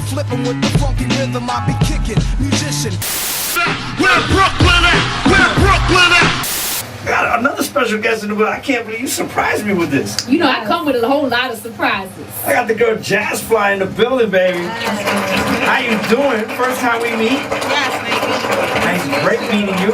flipping with the funky rhythm I be kicking. Musician. Where Brooklyn at? Where Brooklyn at? Got another special guest in the building. I can't believe you surprised me with this. You know, I come with a whole lot of surprises. I got the girl Jasfly in the building, baby. How you doing? First time we meet? Yes, thank you. Nice, great meeting you.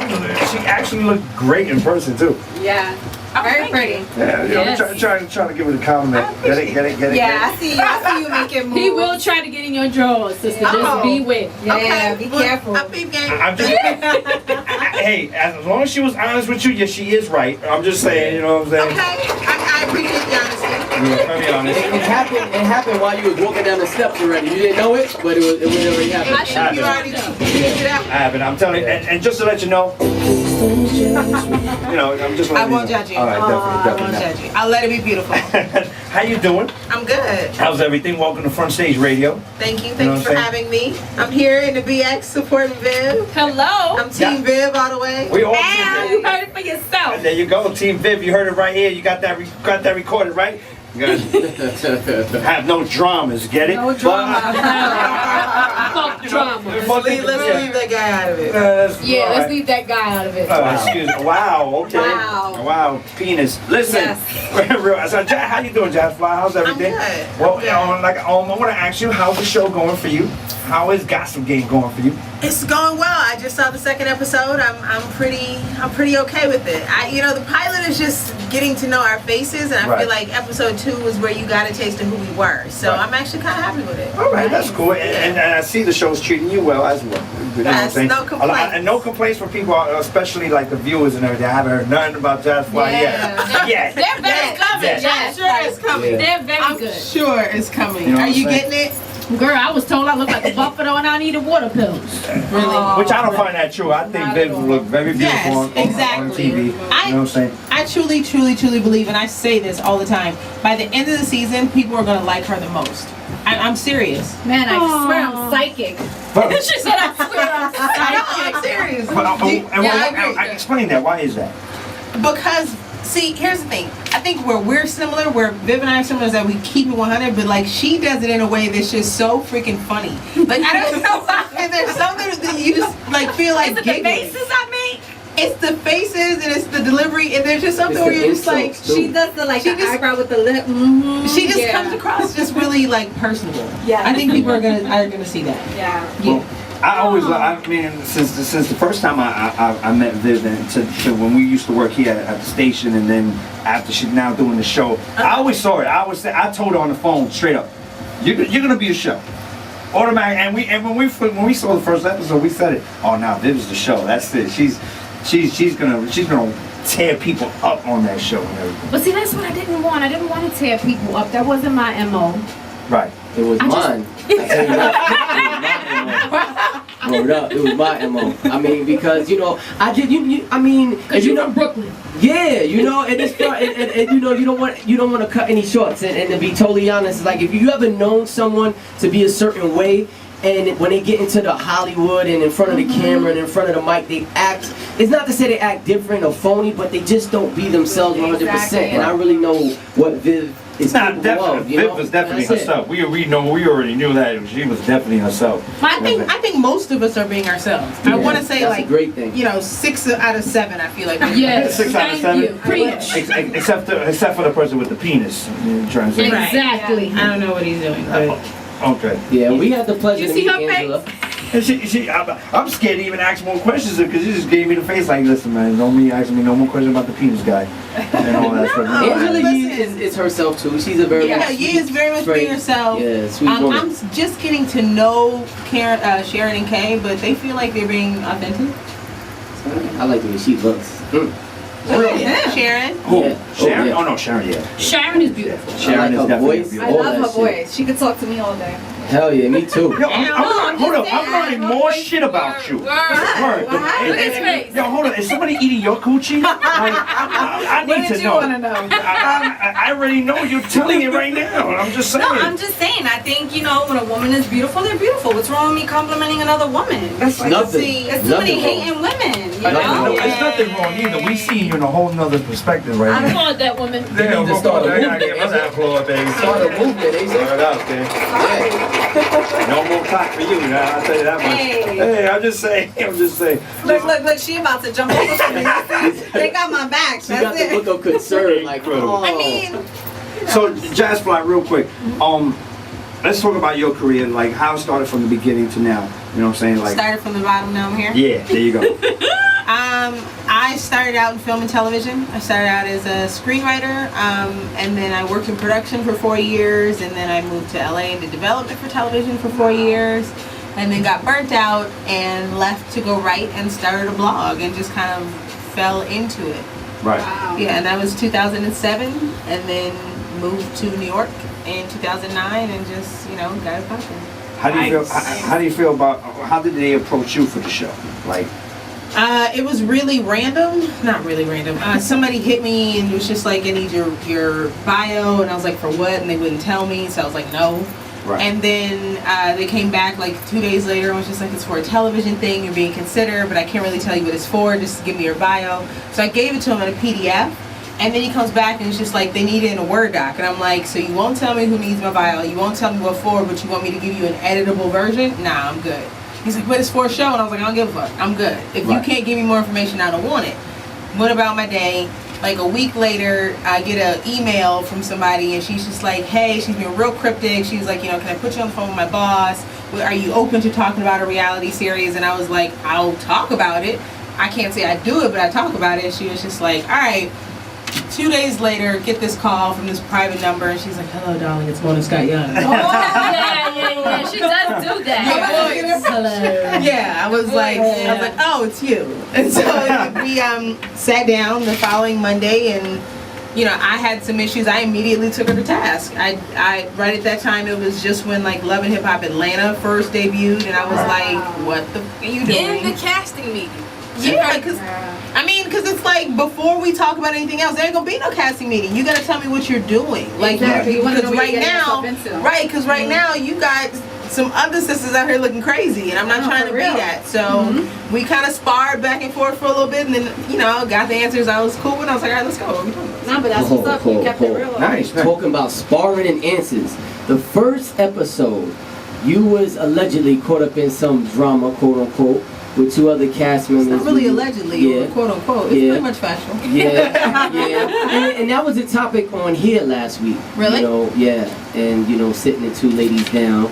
She actually looked great in person too. Yeah. Very pretty. Yeah, you know, Yes. trying to give it a compliment. Get it. Yeah, I see you making moves. He will try to get in your drawers, sister. Just be with. Okay, Be careful. I'm peep game. I'm just, hey, as long as she was honest with you, yeah, she is right. I'm just saying, you know what I'm saying? Okay, I appreciate the honesty. Yeah, let me be honest. It happened while you was walking down the steps already. You didn't know it, but it was already happening. I should you already figured it out. I haven't. I'm telling you, and just to let you know, you know, I'm just letting I you won't know. judge you. All right, I definitely. won't judge you. I'll let it be beautiful. How you doing? I'm good. How's everything? Welcome to Front Stage Radio. Thank you. know Thanks what for I'm having me. I'm here in the BX supporting Viv. Hello. I'm Team Viv all the way. We all Now Team you heard it for yourself. There you go, Team Viv. You heard it right here. You got that recorded, right? You guys have no dramas, get it? No drama. Fuck drama. Let's leave that guy out of it. Yeah, let's leave that guy out of it. Excuse me. Wow. Okay. Wow. Penis. Listen. Yes. So, how you doing, Jasfly? How's everything? I'm good. Well, I'm good. I want to ask you, how's the show going for you? How is Gossip Game going for you? It's going well. I just saw the second episode. I'm pretty okay with it. The pilot is just getting to know our faces, and I feel like episode 2 was where you got a taste of who we were. So I'm actually kind of happy with it. All right, that's cool. And I see the show's treating you well as well. You know what I'm saying? No complaints. And no complaints from people, especially like the viewers and everything. I haven't heard nothing about Jasfly yet. They're very coming. I'm sure it's coming. Yeah. They're very I'm good. sure it's coming. You know Are what you I'm saying? getting it? Girl, I was told I look like a buffalo and I needed water pills. Really? Which I don't find that true. I think Viv look very beautiful on exactly. TV. You know what I'm saying? I truly believe, and I say this all the time, by the end of the season, people are going to like her the most. I'm serious. Man, I swear I'm psychic. She said I swear I'm psychic. I'm serious. I explain that. Why is that? Because, see, here's the thing. I think where we're similar, where Viv and I are similar, is that we keep it 100, but like she does it in a way that's just so freaking funny. Like, I don't know why. And there's something that you just like feel like Is it giggling. the faces I make? It's the faces and it's the delivery, and there's just something where you're just like, She does the She the just- eyebrow with the lip. she just comes across just really like personable. Yeah. I think people are gonna see that. Yeah. Well, I always, I mean, since the first time I met Viv, and to when we used to work here at the station, and then after she's now doing the show, I always saw it. I told her on the phone straight up, you're gonna be a show, automatic. And when we saw the first episode, we said it. Oh, now Viv's the show. That's it. She's gonna tear people up on that show and everything. But see, that's what I didn't want. I didn't want to tear people up. That wasn't my MO. Right. It was mine. Word up, it was my MO. I mean, because I mean, Because you're from Brooklyn. yeah, and it's and you don't want to cut any shorts, and to be totally honest, like if you ever known someone to be a certain way, and when they get into the Hollywood and in front of the camera and in front of the mic, they act. It's not to say they act different or phony, but they just don't be themselves 100%. And I really know what Viv is Not capable of. definitely. Viv was definitely That's it. herself. We already knew that she was definitely herself. I think most of us are being ourselves. I want to say that's like a great thing. 6 out of 7. I feel like. Yes. 6 out of 7. Thank you. Preach. Except for the person with the penis. Transition. Exactly. I don't know what he's doing, but Okay. Yeah, we had the pleasure You to see meet her face? Angela. And I'm scared to even ask more questions because you just gave me the face like, listen, man, don't be asking me no more questions about the penis guy and all that stuff. Angela Yee listen. is herself too. She's a very Yee is very much straight, being herself. Yeah, sweet woman. I'm just getting to know Sharon and Kay, but they feel like they're being authentic. I like the way she looks. Sharon. Who? Yeah. Sharon? Oh, yeah. Oh no, Sharon, yeah. Sharon is beautiful. Sharon like is her definitely voice. beautiful. I love her that shit. voice. She could talk to me all day. Hell yeah, me too. Yo, hold up, I'm learning more shit about you. Word. Look at his face. Yo, hold on, is somebody eating your coochie? Like, I need to know. I already know, you're telling it right now. I'm just saying. No, I'm just saying. I think, when a woman is beautiful, they're beautiful. What's wrong with me complimenting another woman? That's like, Nothing. There's too many Nothing hating women, you no, know? it's nothing wrong either. We see you in a whole nother perspective right I now. applaud that woman. You need to start a movement. I gotta give her that applaud, baby. Start a movement, they say. Start it out, man. Yeah. No more cock for you, I'll tell you that much. Hey, I'm just saying. Look, she about to jump over me. They got my back. She got the look of concern, like, oh. I mean, So, Jasfly, real quick, let's talk about your career, like how it started from the beginning to now. You know what I'm saying? Like, started from the bottom, now I'm here. yeah, there you go. I started out in film and television. I started out as a screenwriter, and then I worked in production for 4 years, and then I moved to LA and did development for television for 4 years, and then got burnt out and left to go write and started a blog and just kind of fell into it. Right. Wow. Yeah, and that was 2007, and then moved to New York in 2009 and just, got it popping. How do you feel? How do you feel about? How did they approach you for the show? Like, it was really random. Not really random. Somebody hit me and it was just like, I need your bio, and I was like, for what? And they wouldn't tell me, so I was like, no. right. And then they came back like 2 days later and was just like, it's for a television thing, you're being considered, but I can't really tell you what it's for, just give me your bio. So I gave it to him in a PDF. And then he comes back and it's just like, they need it in a Word doc. And I'm like, so you won't tell me who needs my bio, you won't tell me what for, but you want me to give you an editable version? Nah, I'm good. He's like, but it's for a show. And I was like, I don't give a fuck. I'm good. If you can't give me more information, I don't want it. Went about my day. Like a week later, I get an email from somebody and she's just like, hey, she's been real cryptic. She's like, can I put you on the phone with my boss? Are you open to talking about a reality series? And I was like, I'll talk about it. I can't say I do it, but I talk about it. And she was just like, all right. 2 days later, get this call from this private number, and she's like, hello, darling, it's Mona Scott Young. Oh, yeah. She does do that. Hello. Yeah, I was like, oh, it's you. And so we sat down the following Monday, and I had some issues. I immediately took her to task. I right at that time, it was just when like Love and Hip Hop Atlanta first debuted, and I was like, what the f are you doing? In the casting meeting. Yeah, because it's like, before we talk about anything else, there ain't gonna be no casting meeting. You gotta tell me what you're doing. Like, exactly. because right now you got some other sisters out here looking crazy, and I'm not trying to be that. So we kind of sparred back and forth for a little bit, and then got the answers I was cool with. I was like, all right, let's go. What are we doing? No, but that's what's up. You kept it real. Nice. Talking about sparring and answers. The first episode, you was allegedly caught up in some drama, quote unquote, with 2 other cast members. It's not really allegedly, quote unquote. It's pretty much factual. Yeah. And that was a topic on here last week. Really? And sitting the 2 ladies down,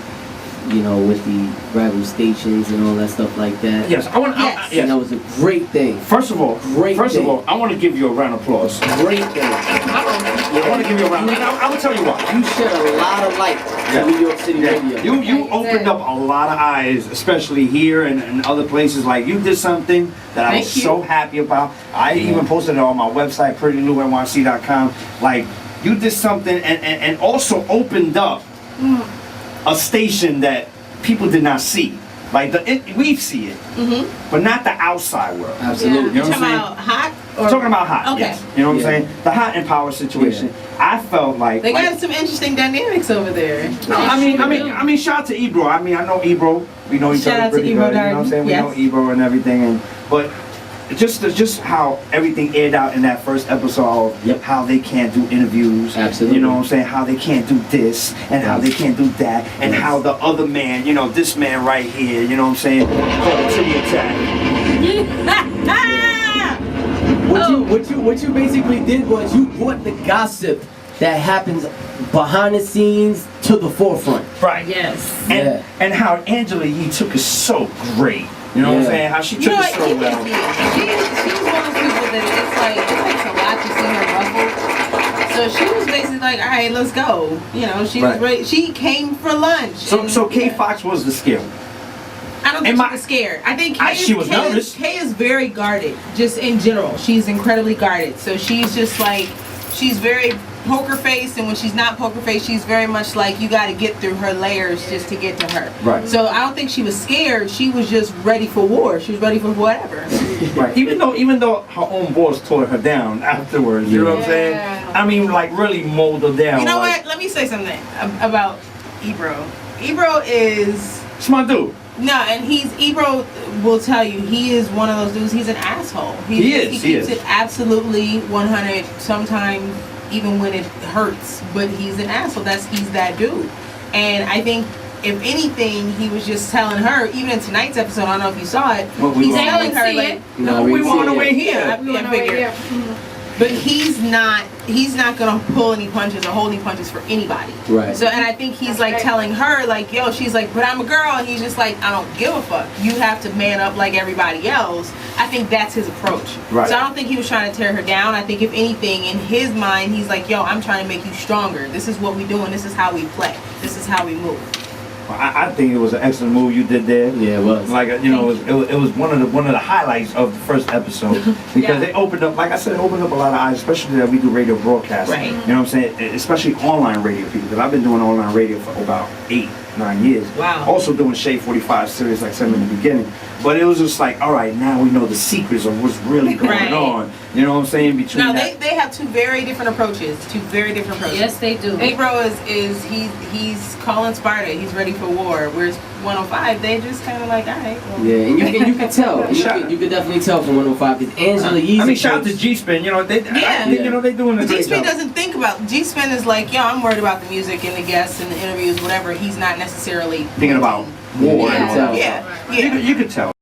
with the rival stations and all that stuff like that. Yes, I want. Yes. And that was a great thing. First of all, I want to give you a round of applause. Great thing. I want to give you a round. I will tell you what. You shed a lot of light to New York City radio. You opened up a lot of eyes, especially here and other places. Like, you did something that I was so happy about. I even posted it on my website, prettylounyc.com. Like, you did something and also opened up a station that people did not see. Like, we see it, but not the outside world. Absolutely. You know what I'm saying? About hot? Or? Talking about hot, Okay. yes. You know what I'm saying? The hot and power situation. I felt like they got some interesting dynamics over there. I mean, shout out to Ebro. I mean, I know Ebro. We know each other pretty good. You know what I'm saying? We know Ebro and everything, but just how everything aired out in that first episode. How they can't do interviews. Absolutely. You know what I'm saying? How they can't do this and how they can't do that, and how the other man, this man right here, you know what I'm saying? Called to the attack. What you basically did was you brought the gossip that happens behind the scenes to the forefront. Right. Yes. And how Angela Yee took it so great. You know what I'm saying? How she took it so well. She was one of those people that it takes a lot to see her ruffled. So she was basically like, all right, let's go. She was ready. She came for lunch. So Kay Fox was the skill. I don't think she was scared. I think she was nervous. Kay is very guarded, just in general. She's incredibly guarded. So she's just like, she's very poker face, and when she's not poker face, she's very much like, you got to get through her layers just to get to her. Right. So I don't think she was scared. She was just ready for war. She was ready for whatever. Right. Even though her own boss tore her down afterwards. You know what I'm saying? I mean, like, really mold her down. You know what? Let me say something about Ebro. Ebro is... It's my dude. No, and Ebro will tell you, he is one of those dudes, he's an asshole. He keeps it absolutely 100, sometimes even when it hurts, but he's an asshole. He's that dude. And I think if anything, he was just telling her, even in tonight's episode, I don't know if you saw it, he's telling her like, No, we want to see it. wait here. I figured. But he's not gonna pull any punches or hold any punches for anybody. Right. So, and I think he's like telling her like, yo, she's like, but I'm a girl, and he's just like, I don't give a fuck. You have to man up like everybody else. I think that's his approach. Right. So I don't think he was trying to tear her down. I think if anything, in his mind, he's like, yo, I'm trying to make you stronger. This is what we do, and this is how we play. This is how we move. I think it was an excellent move you did there. Yeah, it was. Like it was one of the highlights of the first episode because they opened up, like I said, opened up a lot of eyes, especially that we do radio broadcasting. Right. You know what I'm saying? Especially online radio people, because I've been doing online radio for about 8-9 years. Wow. Also doing Shade 45 series, like I said in the beginning. But it was just like, all right, now we know the secrets of what's really going on. You know what I'm saying? Between No, that. they have two very different approaches. Yes, they do. April is he's calling Sparta. He's ready for war. Whereas 105, they just kind of like, all right. Well. Yeah, and you can tell. You can definitely tell from 105 because Angela Yeezy. I mean, shout out to G-Spin. You know, they you know, they doing a great G-Spin job. doesn't think about. G-Spin is like, yo, I'm worried about the music and the guests and the interviews, whatever. He's not necessarily Thinking about war and all that. Yeah. You could tell.